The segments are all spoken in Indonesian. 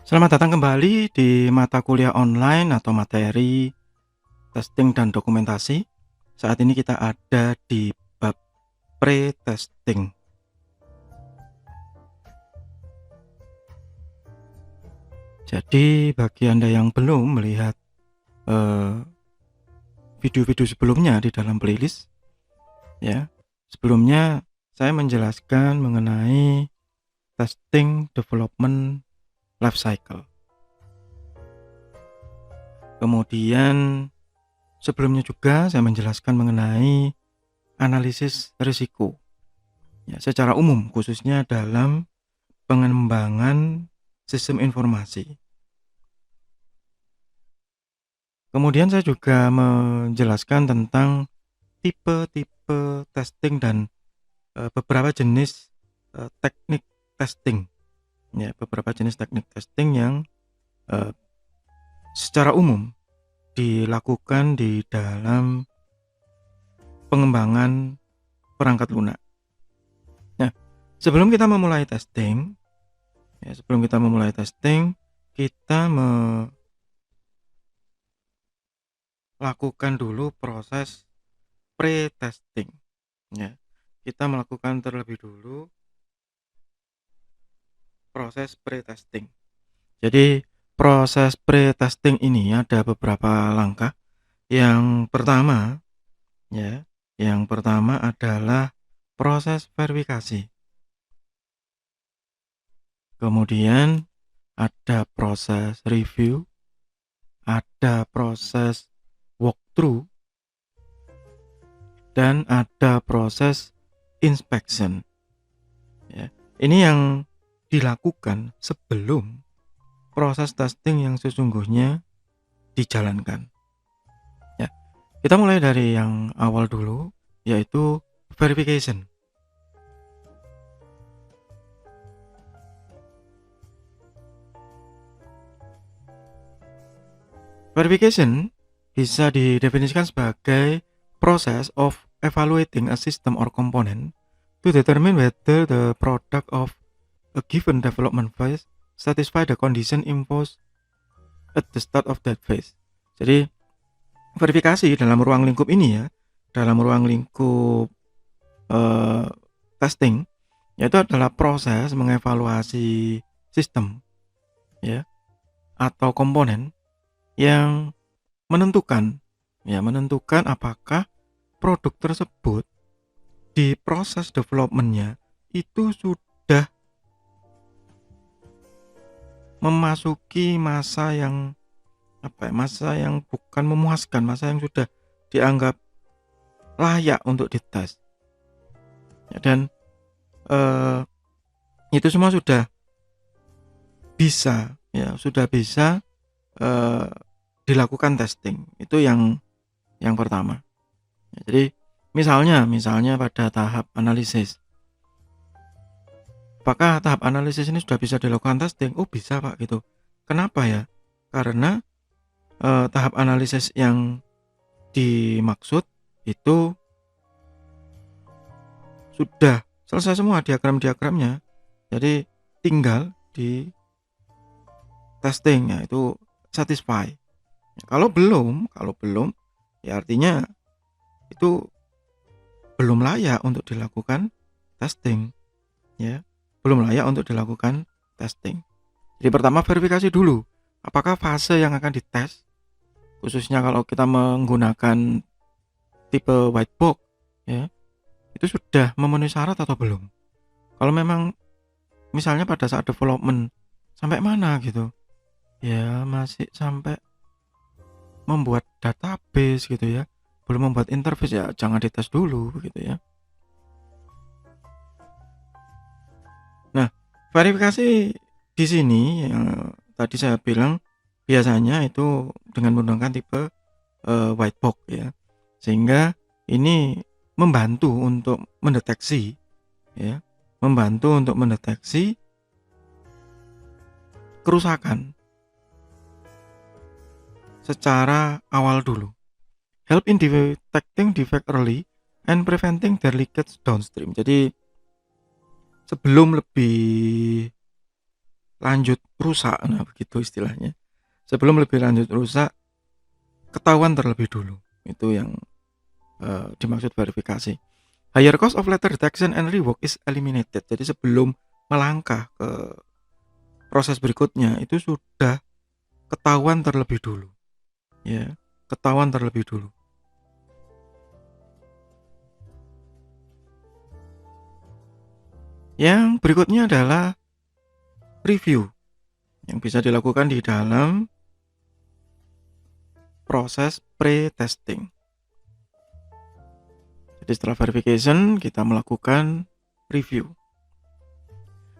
Selamat datang kembali di mata kuliah online atau materi testing dan dokumentasi. Saat ini kita ada di bab pre-testing. Jadi bagi Anda yang belum melihat video-video sebelumnya di dalam playlist, ya, sebelumnya saya menjelaskan mengenai testing development life cycle. Kemudian sebelumnya juga saya menjelaskan mengenai analisis risiko. Ya, secara umum khususnya dalam pengembangan sistem informasi. Kemudian saya juga menjelaskan tentang tipe-tipe testing dan beberapa jenis teknik testing. Ya, beberapa jenis teknik testing yang secara umum dilakukan di dalam pengembangan perangkat lunak. Nah, sebelum kita memulai testing, kita melakukan dulu proses pre-testing. Ya, kita melakukan terlebih dulu proses pre-testing. Jadi proses pre-testing ini ada beberapa langkah. Yang pertama adalah proses verifikasi. Kemudian ada proses review, ada proses walkthrough, dan ada proses inspection. Ya, ini yang dilakukan sebelum proses testing yang sesungguhnya dijalankan. Ya, kita mulai dari yang awal dulu, yaitu verification. Verification bisa didefinisikan sebagai process of evaluating a system or component to determine whether the product of a given development phase satisfy the condition imposed at the start of that phase. Jadi verifikasi dalam ruang lingkup ini ya, dalam ruang lingkup testing, yaitu adalah proses mengevaluasi sistem ya atau komponen yang menentukan apakah produk tersebut di proses developmentnya itu sudah memasuki masa yang bukan memuaskan, masa yang sudah dianggap layak untuk dites. Ya, dan itu semua sudah bisa dilakukan testing. Itu yang pertama. Ya, jadi misalnya pada tahap analisis. Apakah tahap analisis ini sudah bisa dilakukan testing? Oh, bisa, Pak, gitu. Kenapa ya? Karena tahap analisis yang dimaksud itu sudah selesai semua diagram-diagramnya. Jadi tinggal di testing, yaitu satisfy. Kalau belum, ya artinya itu belum layak untuk dilakukan testing, ya. Belum layak untuk dilakukan testing. Jadi pertama verifikasi dulu, apakah fase yang akan dites, khususnya kalau kita menggunakan tipe white box, ya, itu sudah memenuhi syarat atau belum. Kalau memang misalnya pada saat development sampai mana gitu, ya masih sampai membuat database gitu ya, belum membuat interface, ya jangan dites dulu begitu ya. Nah, verifikasi di sini yang tadi saya bilang biasanya itu dengan menggunakan tipe white box ya, sehingga ini membantu untuk mendeteksi kerusakan secara awal dulu. Help in detecting defect early and preventing their leakage downstream. Jadi sebelum lebih lanjut rusak, nah begitu istilahnya. Sebelum lebih lanjut rusak, ketahuan terlebih dulu. Itu yang dimaksud verifikasi. Higher cost of letter detection and rework is eliminated. Jadi sebelum melangkah ke proses berikutnya itu sudah ketahuan terlebih dulu. Ya, ketahuan terlebih dulu. Yang berikutnya adalah review yang bisa dilakukan di dalam proses pre-testing. Jadi setelah verification kita melakukan review.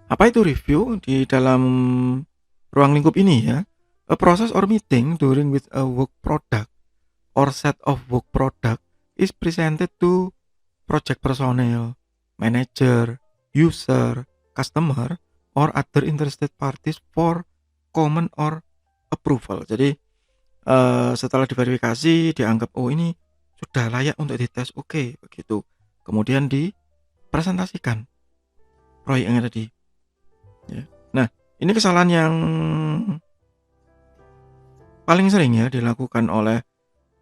Apa itu review? Di dalam ruang lingkup ini ya, a process or meeting during with a work product or set of work product is presented to project personnel, manager, user, customer, or other interested parties for comment or approval. Jadi setelah diverifikasi dianggap oh ini sudah layak untuk dites, oke, begitu. Kemudian dipresentasikan proyek yang tadi. Ya. Nah, ini kesalahan yang paling sering ya dilakukan oleh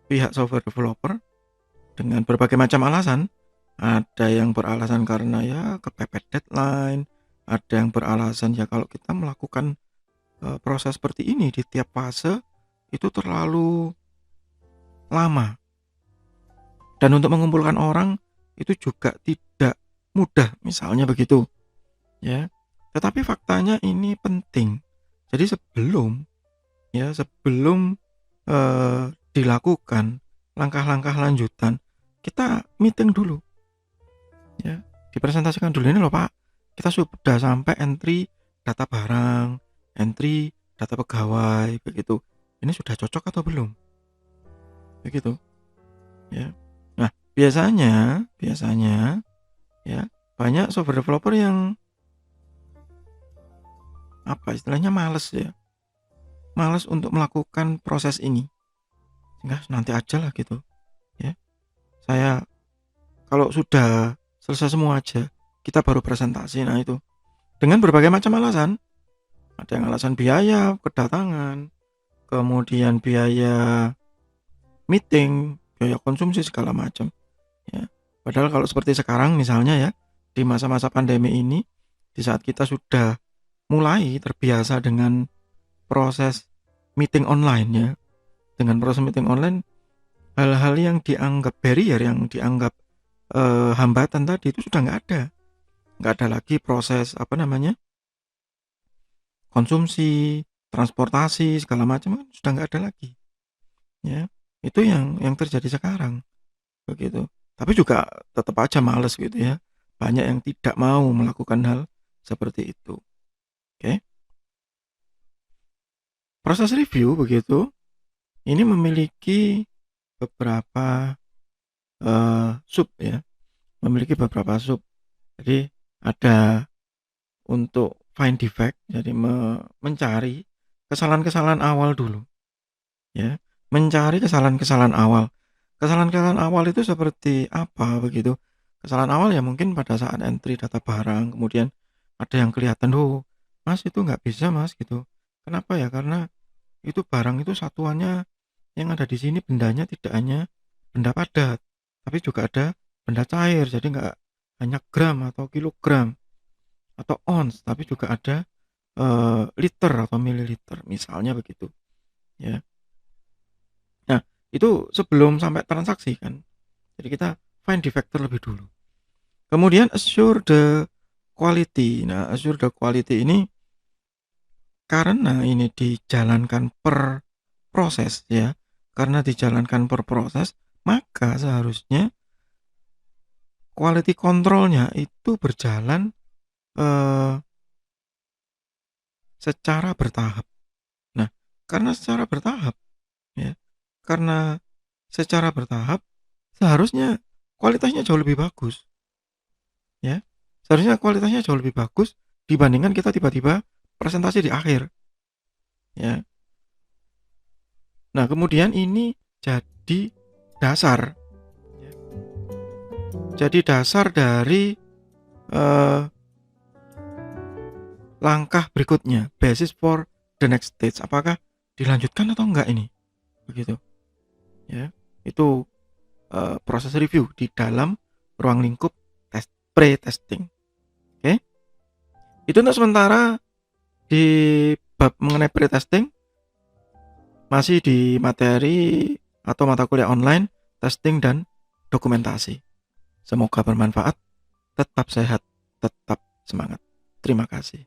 pihak software developer dengan berbagai macam alasan. Ada yang beralasan karena ya kepepet deadline, ada yang beralasan ya kalau kita melakukan proses seperti ini di tiap fase itu terlalu lama. Dan untuk mengumpulkan orang itu juga tidak mudah, misalnya begitu. Ya. Tetapi faktanya ini penting. Jadi sebelum dilakukan langkah-langkah lanjutan, kita meeting dulu. Ya, dipresentasikan dulu, ini loh Pak, kita sudah sampai entry data barang, entry data pegawai, begitu. Ini sudah cocok atau belum? Begitu. Ya. Nah, biasanya ya, banyak software developer yang istilahnya males ya. Males untuk melakukan proses ini. Sehingga nanti aja lah gitu. Ya. Saya kalau sudah selesai semua aja, kita baru presentasi. Nah itu dengan berbagai macam alasan. Ada yang alasan biaya kedatangan, kemudian biaya meeting, biaya konsumsi segala macam. Ya. Padahal kalau seperti sekarang misalnya ya, di masa-masa pandemi ini, di saat kita sudah mulai terbiasa dengan proses meeting online ya, dengan proses meeting online, hal-hal yang dianggap barrier, yang dianggap hambatan tadi itu sudah nggak ada lagi proses konsumsi, transportasi segala macam kan sudah nggak ada lagi. Ya, itu yang terjadi sekarang begitu. Tapi juga tetap aja males gitu ya. Banyak yang tidak mau melakukan hal seperti itu. Oke. Proses review begitu. Ini memiliki beberapa sub ya. Memiliki beberapa sub. Jadi ada untuk find defect, jadi mencari kesalahan-kesalahan awal dulu. Ya, mencari kesalahan-kesalahan awal. Kesalahan-kesalahan awal itu seperti apa begitu? Kesalahan awal ya mungkin pada saat entry data barang, kemudian ada yang kelihatan, "Oh, Mas itu nggak bisa Mas," gitu. Kenapa ya? Karena itu barang itu satuannya yang ada di sini bendanya tidak hanya benda padat, tapi juga ada benda cair. Jadi nggak hanya gram atau kilogram atau ons, tapi juga ada liter atau mililiter, misalnya begitu. Ya. Nah, itu sebelum sampai transaksi kan. Jadi kita find defect terlebih dulu. Kemudian assure the quality. Nah, assure the quality ini karena ini dijalankan per proses ya. Karena dijalankan per proses, maka seharusnya quality controlnya itu berjalan secara bertahap. Nah, karena secara bertahap ya. Karena secara bertahap seharusnya kualitasnya jauh lebih bagus. Ya. Seharusnya kualitasnya jauh lebih bagus dibandingkan kita tiba-tiba presentasi di akhir. Ya. Nah, kemudian ini jadi dasar. Ya. Jadi dasar dari langkah berikutnya, basis for the next stage, apakah dilanjutkan atau enggak ini, begitu. Ya, itu proses review di dalam ruang lingkup pre-testing. Oke. Itu untuk sementara di bab mengenai pre-testing, masih di materi atau mata kuliah online, testing dan dokumentasi. Semoga bermanfaat, tetap sehat, tetap semangat. Terima kasih.